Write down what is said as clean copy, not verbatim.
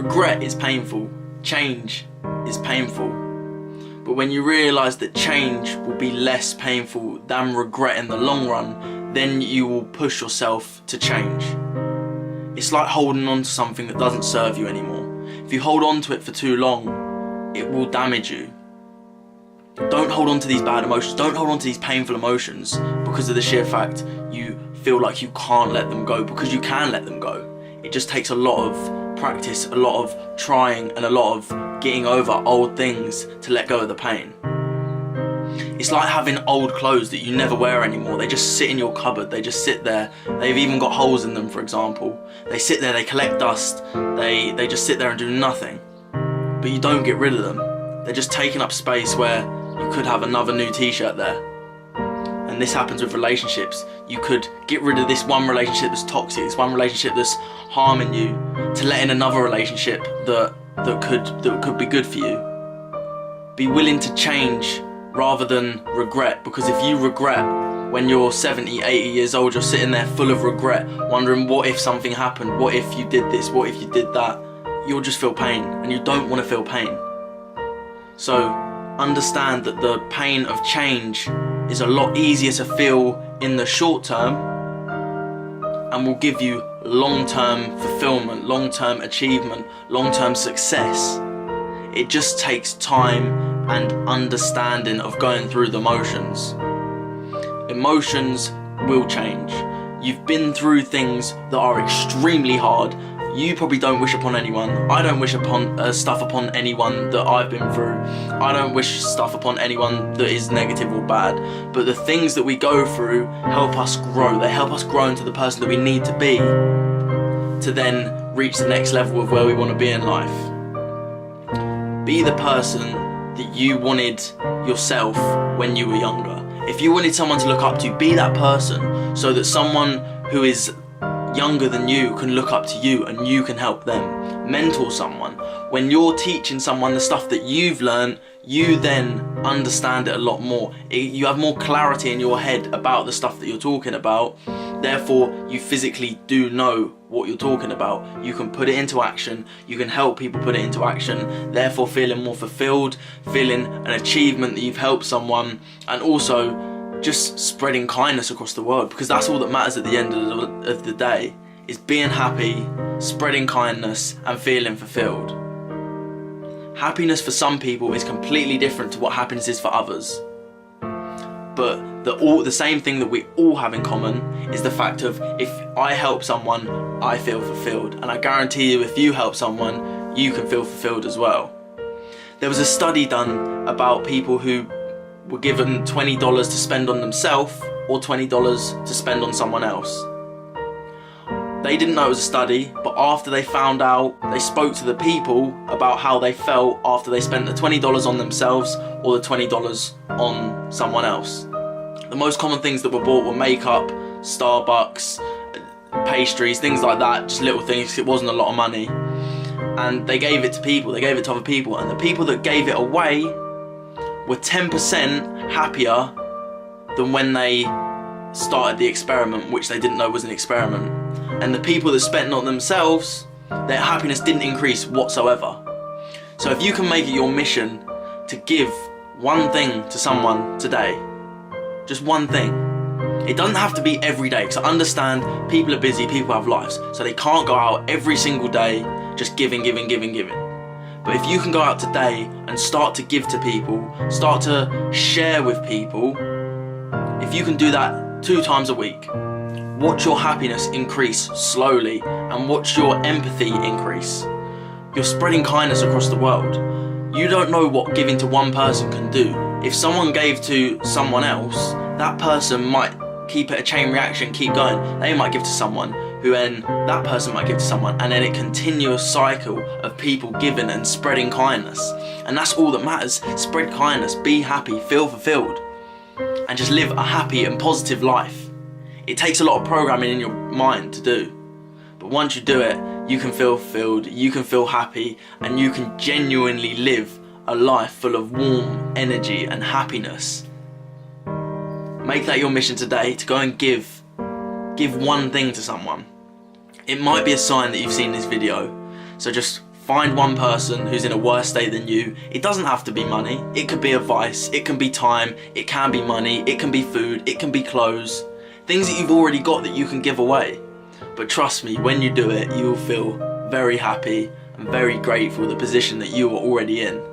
Regret is painful, change is painful, but when you realise that change will be less painful than regret in the long run, then you will push yourself to change. It's like holding on to something that doesn't serve you anymore. If you hold on to it for too long, it will damage you. Don't hold on to these bad emotions, don't hold on to these painful emotions because of the sheer fact you feel like you can't let them go, because you can let them go. It just takes a lot of practice, a lot of trying, and a lot of getting over old things to let go of the pain. It's like having old clothes that you never wear anymore. They just sit in your cupboard, they just sit there. They've even got holes in them, for example. They sit there, they collect dust, they just sit there and do nothing. But you don't get rid of them. They're just taking up space where you could have another new t-shirt there. And this happens with relationships. You could get rid of this one relationship that's toxic, this one relationship that's harming you, to let in another relationship that could be good for you. Be willing to change rather than regret, because if you regret when you're 70, 80 years old, you're sitting there full of regret, wondering what if something happened, what if you did this, what if you did that, you'll just feel pain, and you don't want to feel pain. So understand that the pain of change is a lot easier to feel in the short term and will give you long-term fulfillment, long-term achievement, long-term success. It just takes time and understanding of going through the motions. Emotions will change. You've been through things that are extremely hard. You probably don't wish upon anyone. I don't wish upon stuff upon anyone that I've been through. I don't wish stuff upon anyone that is negative or bad. But the things that we go through help us grow. They help us grow into the person that we need to be, to then reach the next level of where we want to be in life. Be the person that you wanted yourself when you were younger. If you wanted someone to look up to, be that person, so that someone who is younger than you can look up to you and you can help them. Mentor someone. When you're teaching someone the stuff that you've learned, you then understand it a lot more. You have more clarity in your head about the stuff that you're talking about. Therefore, you physically do know what you're talking about. You can put it into action. You can help people put it into action. Therefore, feeling more fulfilled, feeling an achievement that you've helped someone, and also just spreading kindness across the world, because that's all that matters at the end of the day, is being happy, spreading kindness, and feeling fulfilled. Happiness for some people is completely different to what happiness is for others. But the same thing that we all have in common is the fact of, if I help someone, I feel fulfilled. And I guarantee you, if you help someone, you can feel fulfilled as well. There was a study done about people who were given $20 to spend on themselves or $20 to spend on someone else. They didn't know it was a study, but after they found out, they spoke to the people about how they felt after they spent the $20 on themselves or the $20 on someone else. The most common things that were bought were makeup, Starbucks, pastries, things like that, just little things. It wasn't a lot of money. And they gave it to people, they gave it to other people, and the people that gave it away were 10% happier than when they started the experiment, which they didn't know was an experiment. And the people that spent on themselves, their happiness didn't increase whatsoever. So if you can make it your mission to give one thing to someone today, just one thing. It doesn't have to be every day, because I understand people are busy, people have lives, so they can't go out every single day just giving. But if you can go out today and start to give to people, start to share with people, if you can do that 2 times a week, watch your happiness increase slowly and watch your empathy increase. You're spreading kindness across the world. You don't know what giving to one person can do. If someone gave to someone else, that person might keep it a chain reaction, keep going. They might give to someone, who then that person might give to someone, and then a continuous cycle of people giving and spreading kindness. And that's all that matters. Spread kindness, be happy, feel fulfilled, and just live a happy and positive life. It takes a lot of programming in your mind to do, but once you do it, you can feel fulfilled, you can feel happy, and you can genuinely live a life full of warm energy and happiness. Make that your mission today, to go and give one thing to someone. It might be a sign that you've seen this video, so just Find one person who's in a worse state than you. It doesn't have to be money. It could be advice, it can be time, it can be money, it can be food, it can be clothes. Things that you've already got that you can give away. But trust me, when you do it, you'll feel very happy and very grateful for the position that you are already in.